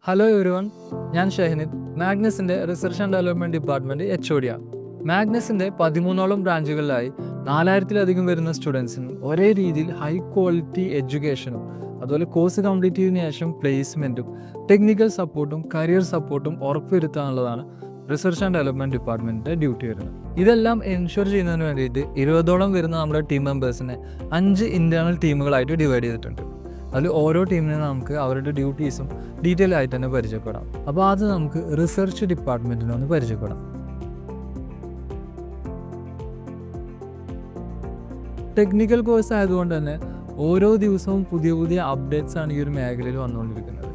Hello everyone, ഞാൻ ഷെഹനിദ്, മാഗ്നസിൻ്റെ research and development department HOD. മാഗ്നസിൻ്റെ 13ഓളം ബ്രാഞ്ചുകളിലായി 4000-ലധികം വരുന്ന സ്റ്റുഡൻസിന് ഒരേ രീതിയിൽ ഹൈ ക്വാളിറ്റി എഡ്യൂക്കേഷനും അതുപോലെ കോഴ്സ് കംപ്ലീറ്റ് ചെയ്തതിനു ശേഷം പ്ലേസ്മെൻറ്റും ടെക്നിക്കൽ സപ്പോർട്ടും കരിയർ സപ്പോർട്ടും ഉറപ്പുവരുത്താനുള്ളതാണ് റിസർച്ച് ആൻഡ് ഡെവലപ്മെൻറ്റ് ഡിപ്പാർട്ട്മെൻറ്റിൻ്റെ ഡ്യൂട്ടി വരുന്നത്. ഇതെല്ലാം എൻഷുർ ചെയ്യുന്നതിന് വേണ്ടിയിട്ട് 20ഓളം വരുന്ന നമ്മുടെ ടീം മെമ്പേഴ്സിനെ 5 ഇൻറ്റേർണൽ ടീമുകളായിട്ട് ഡിവൈഡ് ചെയ്തിട്ടുണ്ട്. അതിൽ ഓരോ ടീമിനും നമുക്ക് അവരുടെ ഡ്യൂട്ടീസും ഡീറ്റെയിൽ ആയിട്ട് തന്നെ പരിചയപ്പെടാം. അപ്പോൾ അത് നമുക്ക് റിസർച്ച് ഡിപ്പാർട്ട്മെൻറ്റിനെ ഒന്ന് പരിചയപ്പെടാം. ടെക്നിക്കൽ കോഴ്സ് ആയതുകൊണ്ട് തന്നെ ഓരോ ദിവസവും പുതിയ പുതിയ അപ്ഡേറ്റ്സ് ആണ് ഈ ഒരു മേഖലയിൽ വന്നുകൊണ്ടിരിക്കുന്നത്.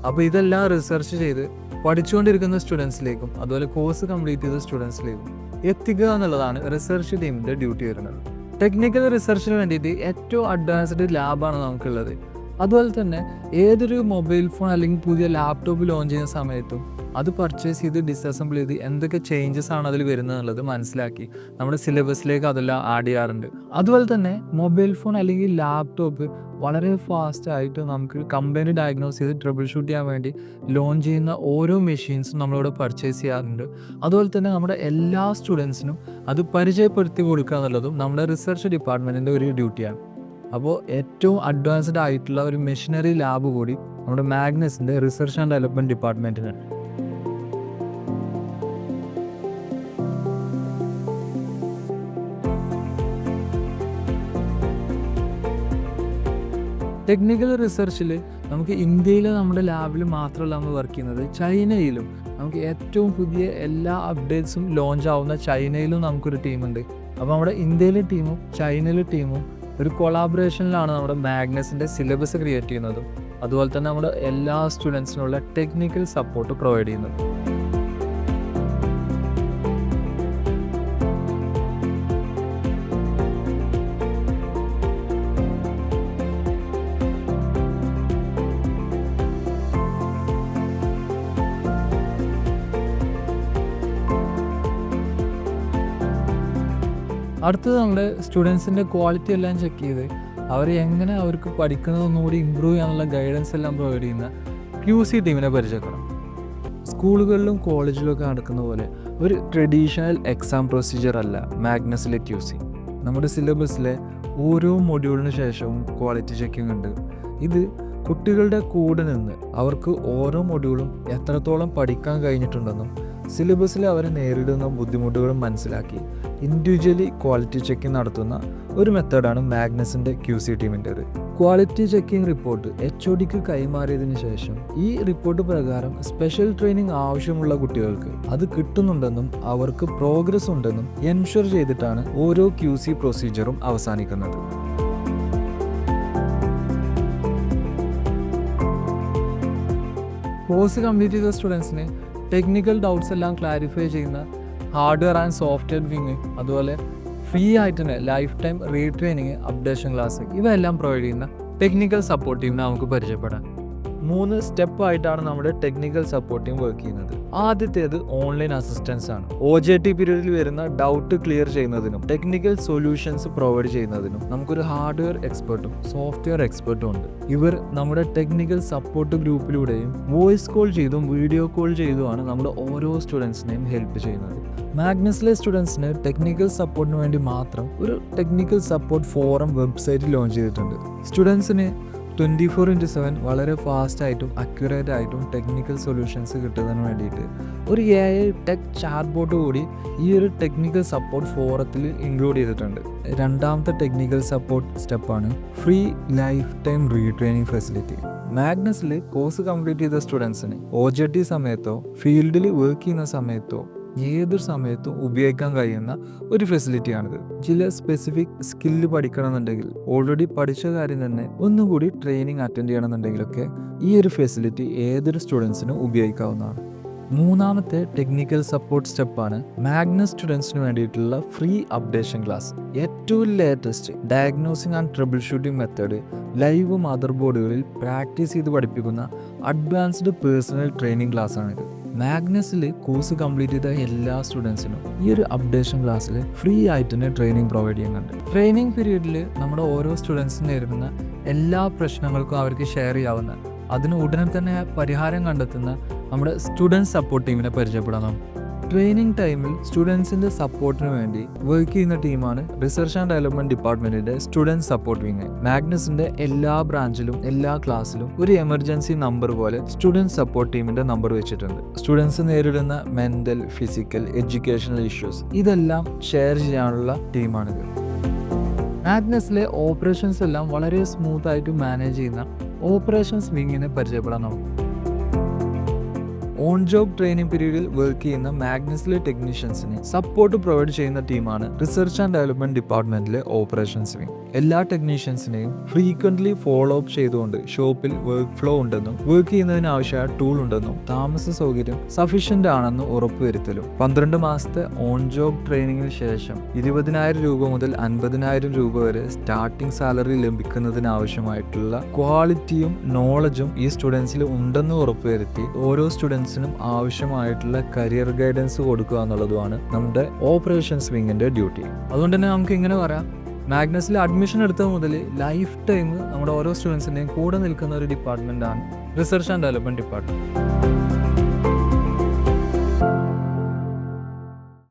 അപ്പോൾ ഇതെല്ലാം റിസർച്ച് ചെയ്ത് പഠിച്ചുകൊണ്ടിരിക്കുന്ന സ്റ്റുഡൻസിലേക്കും അതുപോലെ കോഴ്സ് കംപ്ലീറ്റ് ചെയ്ത സ്റ്റുഡൻസിലേക്കും എത്തിക്കുക എന്നുള്ളതാണ് റിസർച്ച് ടീമിൻ്റെ ഡ്യൂട്ടി വരുന്നത്. ടെക്നിക്കൽ റിസർച്ചിന് വേണ്ടിയിട്ട് ഏറ്റവും അഡ്വാൻസ്ഡ് ലാബാണ് നമുക്കുള്ളത്. അതുപോലെ തന്നെ ഏതൊരു മൊബൈൽ ഫോൺ അല്ലെങ്കിൽ പുതിയ ലാപ്ടോപ്പ് ലോഞ്ച് ചെയ്യുന്ന സമയത്തും അത് പർച്ചേസ് ചെയ്ത് ഡിസസംബിൾ ചെയ്ത് എന്തൊക്കെ ചേഞ്ചസ് ആണ് അതിൽ വരുന്നത് എന്നുള്ളത് മനസ്സിലാക്കി നമ്മുടെ സിലബസിലേക്ക് അതെല്ലാം ആഡ് ചെയ്യാറുണ്ട്. അതുപോലെ തന്നെ മൊബൈൽ ഫോൺ അല്ലെങ്കിൽ ലാപ്ടോപ്പ് വളരെ ഫാസ്റ്റായിട്ട് നമുക്ക് കമ്പനി ഡയഗ്നോസ് ചെയ്ത് ട്രബിൾ ഷൂട്ട് ചെയ്യാൻ വേണ്ടി ലോഞ്ച് ചെയ്യുന്ന ഓരോ മെഷീൻസും നമ്മളിവിടെ പർച്ചേസ് ചെയ്യാറുണ്ട്. അതുപോലെ തന്നെ നമ്മുടെ എല്ലാ സ്റ്റുഡൻസിനും അത് പരിചയപ്പെടുത്തി കൊടുക്കുക എന്നുള്ളതും നമ്മുടെ റിസർച്ച് ഡിപ്പാർട്ട്മെൻറ്റിൻ്റെ ഒരു ഡ്യൂട്ടിയാണ്. അപ്പോൾ ഏറ്റവും അഡ്വാൻസ്ഡ് ആയിട്ടുള്ള ഒരു മെഷീനറി ലാബ് കൂടി നമ്മുടെ മാഗ്നസിൻ്റെ റിസർച്ച് ആൻഡ് ഡെവലപ്മെൻറ്റ് ഡിപ്പാർട്ട്മെൻറ്റിനാണ്. ടെക്നിക്കൽ റിസർച്ചിൽ നമുക്ക് ഇന്ത്യയിൽ നമ്മുടെ ലാബിൽ മാത്രമല്ല നമ്മൾ വർക്ക് ചെയ്യുന്നത്, ചൈനയിലും നമുക്ക് ഏറ്റവും പുതിയ എല്ലാ അപ്ഡേറ്റ്സും ലോഞ്ച് ആവുന്ന ചൈനയിലും നമുക്കൊരു ടീമുണ്ട്. അപ്പോൾ നമ്മുടെ ഇന്ത്യയിലെ ടീമും ചൈനയിലെ ടീമും ഒരു കൊളാബറേഷനിലാണ് നമ്മുടെ മാഗ്നസിൻ്റെ സിലബസ് ക്രിയേറ്റ് ചെയ്യുന്നതും അതുപോലെ തന്നെ നമ്മുടെ എല്ലാ സ്റ്റുഡൻസിനുള്ള ടെക്നിക്കൽ സപ്പോർട്ട് പ്രൊവൈഡ് ചെയ്യുന്നതും. അടുത്തത് നമ്മുടെ സ്റ്റുഡൻസിൻ്റെ ക്വാളിറ്റി എല്ലാം ചെക്ക് ചെയ്ത് അവർ എങ്ങനെ അവർക്ക് പഠിക്കുന്നതൊന്നുകൂടി ഇമ്പ്രൂവ് ചെയ്യാനുള്ള ഗൈഡൻസ് എല്ലാം പ്രൊവൈഡ് ചെയ്യുന്ന QC ടീമിനെ പരിചയപ്പെടാം. സ്കൂളുകളിലും കോളേജിലൊക്കെ നടക്കുന്ന പോലെ ഒരു ട്രഡീഷണൽ എക്സാം പ്രൊസീജിയർ അല്ല മാഗ്നസിലെ QC. നമ്മുടെ സിലബസിലെ ഓരോ മൊഡ്യൂളിന് ശേഷവും ക്വാളിറ്റി ചെക്കിംഗ് ഉണ്ട്. ഇത് കുട്ടികളുടെ കൂടെ നിന്ന് അവർക്ക് ഓരോ മൊഡ്യൂളും എത്രത്തോളം പഠിക്കാൻ കഴിഞ്ഞിട്ടുണ്ടെന്നും സിലബസിൽ അവർ നേരിടുന്ന ബുദ്ധിമുട്ടുകളും മനസ്സിലാക്കി ഇൻഡിവിജ്വലി ക്വാളിറ്റി ചെക്കിംഗ് നടത്തുന്ന ഒരു മെത്തേഡാണ് മാഗ്നസിൻ്റെ QC ടീമിൻ്റേത്. ക്വാളിറ്റി ചെക്കിംഗ് റിപ്പോർട്ട് HODക്ക് കൈമാറിയതിന് ശേഷം ഈ റിപ്പോർട്ട് പ്രകാരം സ്പെഷ്യൽ ട്രെയിനിങ് ആവശ്യമുള്ള കുട്ടികൾക്ക് അത് കിട്ടുന്നുണ്ടെന്നും അവർക്ക് പ്രോഗ്രസ് ഉണ്ടെന്നും എൻഷുർ ചെയ്തിട്ടാണ് ഓരോ QC പ്രൊസീജിയറും അവസാനിക്കുന്നത്. കോഴ്സ് കംപ്ലീറ്റ് ചെയ്ത സ്റ്റുഡൻസിന് ടെക്നിക്കൽ ഡൗട്ട്സ് എല്ലാം ക്ലാരിഫൈ ചെയ്യുന്ന ഹാർഡ്വെയർ ആൻഡ് സോഫ്റ്റ്വെയർ വിങ്, അതുപോലെ ഫ്രീ ആയിട്ട് തന്നെ life time retraining, updation class ഇവയെല്ലാം പ്രൊവൈഡ് ചെയ്യുന്ന ടെക്നിക്കൽ സപ്പോർട്ട് ടീമിനെ നമുക്ക് പരിചയപ്പെടാം. 3 സ്റ്റെപ്പായിട്ടാണ് നമ്മുടെ ടെക്നിക്കൽ സപ്പോർട്ട് ടീം വർക്ക് ചെയ്യുന്നത്. ആദ്യത്തേത് ഓൺലൈൻ അസിസ്റ്റൻസ് ആണ്. OJT പീരീഡിൽ വരുന്ന ഡൗട്ട് ക്ലിയർ ചെയ്യുന്നതിനും ടെക്നിക്കൽ സൊല്യൂഷൻസ് പ്രൊവൈഡ് ചെയ്യുന്നതിനും നമുക്കൊരു ഹാർഡ്വെയർ എക്സ്പെർട്ടും സോഫ്റ്റ്വെയർ എക്സ്പെർട്ടും ഉണ്ട്. ഇവർ നമ്മുടെ ടെക്നിക്കൽ സപ്പോർട്ട് ഗ്രൂപ്പിലൂടെയും വോയിസ് കോൾ ചെയ്തും വീഡിയോ കോൾ ചെയ്തുമാണ് നമ്മുടെ ഓരോ സ്റ്റുഡൻസിനെയും ഹെൽപ്പ് ചെയ്യുന്നത്. മാഗ്നസിലെ സ്റ്റുഡൻസിന് ടെക്നിക്കൽ സപ്പോർട്ടിന് വേണ്ടി മാത്രം ഒരു technical support forum website launch ചെയ്തിട്ടുണ്ട്. സ്റ്റുഡൻസിന് 24/7 വളരെ ഫാസ്റ്റായിട്ടും അക്യുറേറ്റ് ആയിട്ടും ടെക്നിക്കൽ സൊല്യൂഷൻസ് കിട്ടുന്നതിന് വേണ്ടിയിട്ട് ഒരു AI ടെക് ചാറ്റ് ബോട്ട് കൂടി ഈ ഒരു ടെക്നിക്കൽ സപ്പോർട്ട് ഫോറത്തിൽ ഇൻക്ലൂഡ് ചെയ്തിട്ടുണ്ട്. രണ്ടാമത്തെ ടെക്നിക്കൽ സപ്പോർട്ട് സ്റ്റെപ്പാണ് free life time retraining facility. മാഗ്നസിൽ കോഴ്സ് കംപ്ലീറ്റ് ചെയ്ത സ്റ്റുഡൻസിന് OJT സമയത്തോ ഫീൽഡിൽ വർക്ക് ചെയ്യുന്ന സമയത്തോ ഏതൊരു സമയത്തും ഉപയോഗിക്കാൻ കഴിയുന്ന ഒരു ഫെസിലിറ്റിയാണിത്. ചില സ്പെസിഫിക് സ്കില്ല് പഠിക്കണമെന്നുണ്ടെങ്കിൽ ഓൾറെഡി പഠിച്ച കാര്യം തന്നെ ഒന്നുകൂടി ട്രെയിനിങ് അറ്റൻഡ് ചെയ്യണമെന്നുണ്ടെങ്കിലൊക്കെ ഈ ഒരു ഫെസിലിറ്റി ഏതൊരു സ്റ്റുഡൻസിനും ഉപയോഗിക്കാവുന്നതാണ്. മൂന്നാമത്തെ ടെക്നിക്കൽ സപ്പോർട്ട് സ്റ്റെപ്പാണ് മാഗ്നസ് സ്റ്റുഡൻസിന് വേണ്ടിയിട്ടുള്ള ഫ്രീ അപ്ഡേഷൻ ക്ലാസ്. ഏറ്റവും latest diagnosing and troubleshooting method live mother ബോർഡുകളിൽ പ്രാക്ടീസ് ചെയ്ത് പഠിപ്പിക്കുന്ന അഡ്വാൻസ്ഡ് പേഴ്സണൽ ട്രെയിനിങ് ക്ലാസ്സാണിത്. മാഗ്നസിൽ കോഴ്സ് കംപ്ലീറ്റ് ചെയ്ത എല്ലാ സ്റ്റുഡൻസിനും ഈ ഒരു അപ്ഡേഷൻ ക്ലാസ്സിൽ ഫ്രീ ആയിട്ട് തന്നെ ട്രെയിനിങ് പ്രൊവൈഡ് ചെയ്യുന്നുണ്ട്. ട്രെയിനിങ് പീരീഡിൽ നമ്മുടെ ഓരോ സ്റ്റുഡൻസിനും നേരിടുന്ന എല്ലാ പ്രശ്നങ്ങൾക്കും അവർക്ക് ഷെയർ ചെയ്യാവുന്ന അതിന് ഉടനെ തന്നെ പരിഹാരം കണ്ടെത്തുന്ന നമ്മുടെ സ്റ്റുഡൻറ് സപ്പോർട്ട് ടീമിനെ പരിചയപ്പെടണം. ട്രെയിനിങ് ടൈമിൽ സ്റ്റുഡൻസിൻ്റെ സപ്പോർട്ടിന് വേണ്ടി വർക്ക് ചെയ്യുന്ന ടീമാണ് റിസർച്ച് ആൻഡ് ഡെവലപ്മെൻറ്റ് ഡിപ്പാർട്ട്മെൻറ്റിൻ്റെ സ്റ്റുഡൻറ് സപ്പോർട്ട് വിങ്. മാഗ്നസിൻ്റെ എല്ലാ ബ്രാഞ്ചിലും എല്ലാ ക്ലാസ്സിലും ഒരു എമർജൻസി നമ്പർ പോലെ സ്റ്റുഡൻറ് സപ്പോർട്ട് ടീമിൻ്റെ നമ്പർ വെച്ചിട്ടുണ്ട്. സ്റ്റുഡൻസ് നേരിടുന്ന മെൻ്റൽ, ഫിസിക്കൽ, എഡ്യൂക്കേഷണൽ ഇഷ്യൂസ് ഇതെല്ലാം ഷെയർ ചെയ്യാനുള്ള ടീമാണിത്. മാഗ്നസിലെ ഓപ്പറേഷൻസ് എല്ലാം വളരെ സ്മൂത്തായിട്ട് മാനേജ് ചെയ്യുന്ന ഓപ്പറേഷൻസ് വിങ്ങിനെ പരിചയപ്പെടണം. ഓൺ ജോബ് ട്രെയിനിങ് പീരീഡിൽ വർക്ക് ചെയ്യുന്ന മാഗ്നസിലെ ടെക്നീഷ്യൻസിന് സപ്പോർട്ട് പ്രൊവൈഡ് ചെയ്യുന്ന ടീമാണ് റിസർച്ച് ആൻഡ് ഡെവലപ്മെൻറ്റ് ഡിപ്പാർട്ട്മെൻറ്റിലെ ഓപ്പറേഷൻസ് വിങ്. എല്ലാ ടെക്നീഷ്യൻസിനെയും ഫ്രീക്വൻ്റ്ലി ഫോളോ അപ്പ് ചെയ്തുകൊണ്ട് ഷോപ്പിൽ വർക്ക് ഫ്ലോ ഉണ്ടെന്നും വർക്ക് ചെയ്യുന്നതിന് ആവശ്യമായ ടൂൾ ഉണ്ടെന്നും താമസ സൗകര്യം സഫീഷ്യൻ്റ് ആണെന്ന് ഉറപ്പുവരുത്തലും 12 മാസത്തെ ഓൺ ജോബ് ട്രെയിനിങ്ങിന് ശേഷം 20,000 രൂപ മുതൽ 50,000 രൂപ വരെ സ്റ്റാർട്ടിംഗ് സാലറി ലഭിക്കുന്നതിന് ആവശ്യമായിട്ടുള്ള ക്വാളിറ്റിയും നോളജും ഈ സ്റ്റുഡൻസിൽ ഉണ്ടെന്ന് ഉറപ്പുവരുത്തി ഓരോ സ്റ്റുഡൻസിനും ആവശ്യമായിട്ടുള്ള കരിയർ ഗൈഡൻസ് കൊടുക്കുക എന്നുള്ളതുമാണ് നമ്മുടെ ഓപ്പറേഷൻസ് വിങ്ങിൻ്റെ ഡ്യൂട്ടി. അതുകൊണ്ട് തന്നെ നമുക്ക് ഇങ്ങനെ പറയാം, മാഗ്നസിൽ അഡ്മിഷൻ എടുത്തത് മുതൽ ലൈഫ് ടൈം നമ്മുടെ ഓരോ സ്റ്റുഡൻസിൻ്റെയും കൂടെ നിൽക്കുന്ന ഒരു ഡിപ്പാർട്ട്മെൻറ്റാണ് റിസർച്ച് ആൻഡ് ഡെവലപ്മെൻറ്റ് ഡിപ്പാർട്ട്മെൻറ്റ്.